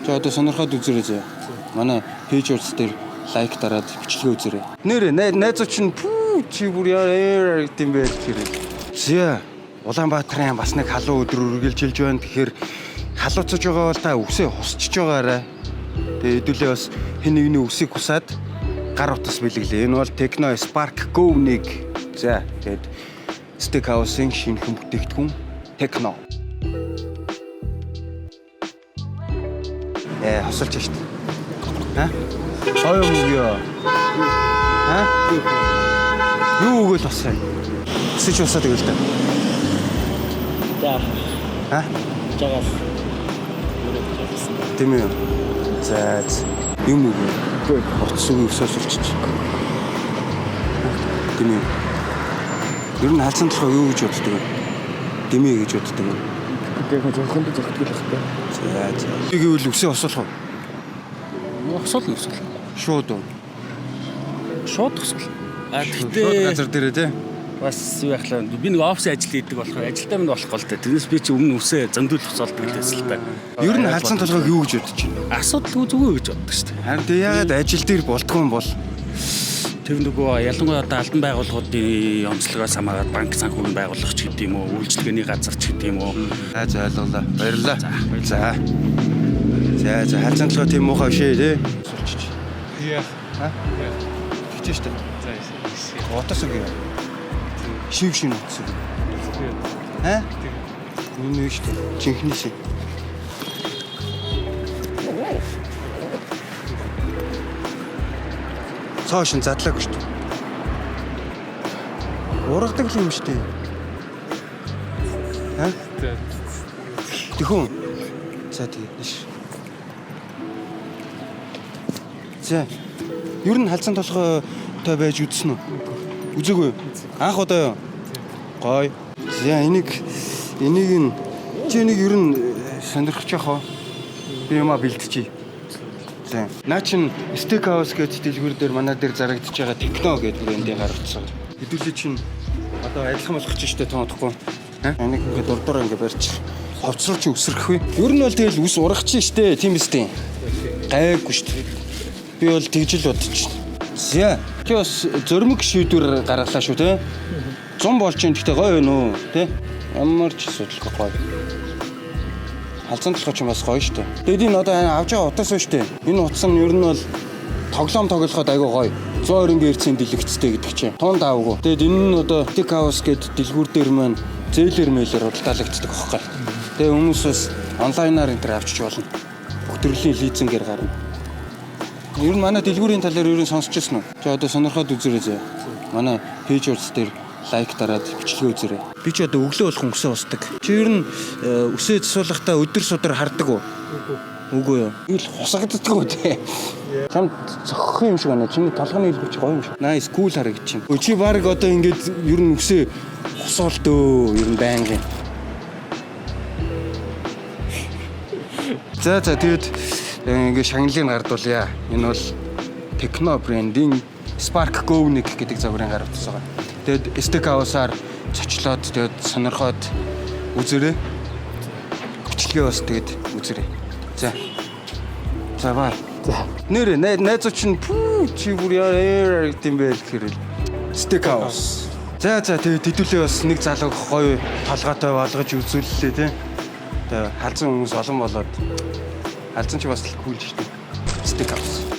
За одоо сонирхоод үзээрэй зэ. Манай пэйж дээр лайк дараад бичлэгээ үзээрэй. Нэр найзууд чинь чи бүр яа гэдэм бэ гэхээр. Зэ Улаанбаатарын бас нэг халуун өдөр үргэлжилж байна. Тэгэхээр халууцаж байгаа бол та үсээ хусчиж байгаарай. Тэгээ хэдүүлээ бас хэн нэгний үсийг хусаад гар утас бэлгэлээ. Энэ бол Tecno Spark Go 1. За тэгээд Steakhouse-ын шинэхэн бүтээгдэхүүн Tecno. Хосолж штт. Хоёр мөгөө. Юу өгөөл басаа. Өсөж усаад өгөөл та. Жагаас. Тэмээ. За юм өгөө. Утас өгөө өсөөлчих. Тэмээ. Ер нь хаалцсан толгой юу гэж боддог вэ? Дэмээ гэж боддог вэ? Тэгээд зөвхөн зөвхөн л хэвээр. За. Гэвэл үсээ хосолох уу? Хосол нь өсөл. Шууд уу? Шууд хосол. Тэгтээ газар дээрээ тий. Бас юу яхлаа би нэг офис ажил хийдэг болохоор ажилдаа минь болох гол та. Тэрнээс би чи өмнө үсээ зөндөл хосолдог гэсэн л та. Ер нь хаалцсан толгойг юу гэж бодож байна? Асуудал зүгээр гэж боддог шүү дээ. Харин тэг яагаад ажил дээр болдгоо юм бол? Тэр нөгөө ялангуяа одоо албан байгууллагуудын онцлогоос хамаарат банк санхүүгийн байгууллага ч гэдэг юм уу, үйлчлэгээний газар ч гэдэг юм уу. За ойлголоо. Баярлалаа. За хаалцсан толгой тийм муухай бишээ тий. Сулчиж. Яа. Хичээж штэ. За. Утас өгөө. Шив утас өгөө. Үнэ штэ. Жинхнээс. Цааш нь задлаагүй штэ. Ургадаг юм штэ. Тэхүүн. За тийш. За. Ер нь халзан толгой той байж үзсэн үү? Үзээгүй. Анх удаа юу? Гой. За энийг чи нэг ер нь сонирхож яхаа. Би юмаа бэлтчихье. За. Наа чин Steakhouse гэдэг дэлгүүр дээр манай дээр зарагдчихж байгаа Tecno гэдэг брэндийн гар утсан. Хэдүүлээ чин одоо адилхан болгоч штэ тоодохгүй. Энийг ингээд дурдуур ингээд барьж ховцруулж өсрөх вэ? Ер нь бол тэгэл ус ургач штэ, тийм үстэй. Гайгүй штэ. Би бол тэгж л бодчих. За. Чи бас зөрмөг шийдвэр гаргалаа шүү те. 100 болж чинь гэхдээ гоё байна уу те. Ямар ч асуудалгүй гоё. Халзан толгой ч бас гоё шүү дээ. Тэгээд энэ одоо авч байгаа утас шүү дээ. Энэ утас нь ер нь бол тоглоом тоглоход айгүй гоё. 120 Гц-ийн дэлгэцтэй гэдэг чинь. Тунд аавгүй. Тэгээд энэ нь одоо Steakhouse гэдэг дэлгүүр дээр маань зээлэр мэлэр худалдаалагддаг аахгүй. Тэгээд хүмүүс бас онлайнаар энэ төр авчиж болно. Бүх төрлийн лизингээр гарна. Ер нь манай дэлгүүрийн талаар ер нь сонсч ирсэн үү? За одоо сонирхоод үзээрэй зэ. Манай пэйж дээр лайк дараад бичлэгээ үзээрэй. Би ч одоо өглөө болох үсээ усдаг. Чи ер нь үсээ засуулахдаа өдөр судар хардаг уу? Үгүй юу. Би л хусагддаг үү те. Чам зохих юм шиг байна. Чиний толгойн хэлбэр чи гоё юм шиг. Nice cool харагдаж байна. Чи баг одоо ингээд ер нь үсээ хусуулдөө ер нь байнгын. За тэгээд ингээд шагналыг гардуулъя. Энэ бол Tecno брендийн Spark Go 1 гэдэг загварын гар утас байгаа. Тэгээд Steakhouse-аар цочлоод тэгээд сонирхоод үзээрэй. Бичлэгээ бас тэгээд үзээрэй. За бай. За. Нэр найзууд чинь чи бүр яа гэдэм бэ гэхээр Steakhouse. За тэгээд хэдүүлээ бас нэг залуу гоё толгойтой болгож үзүүллээ тий. Тэгээд халзан хүмүүс олон болоод халзан ч бас л кул шүү дээ. Steakhouse.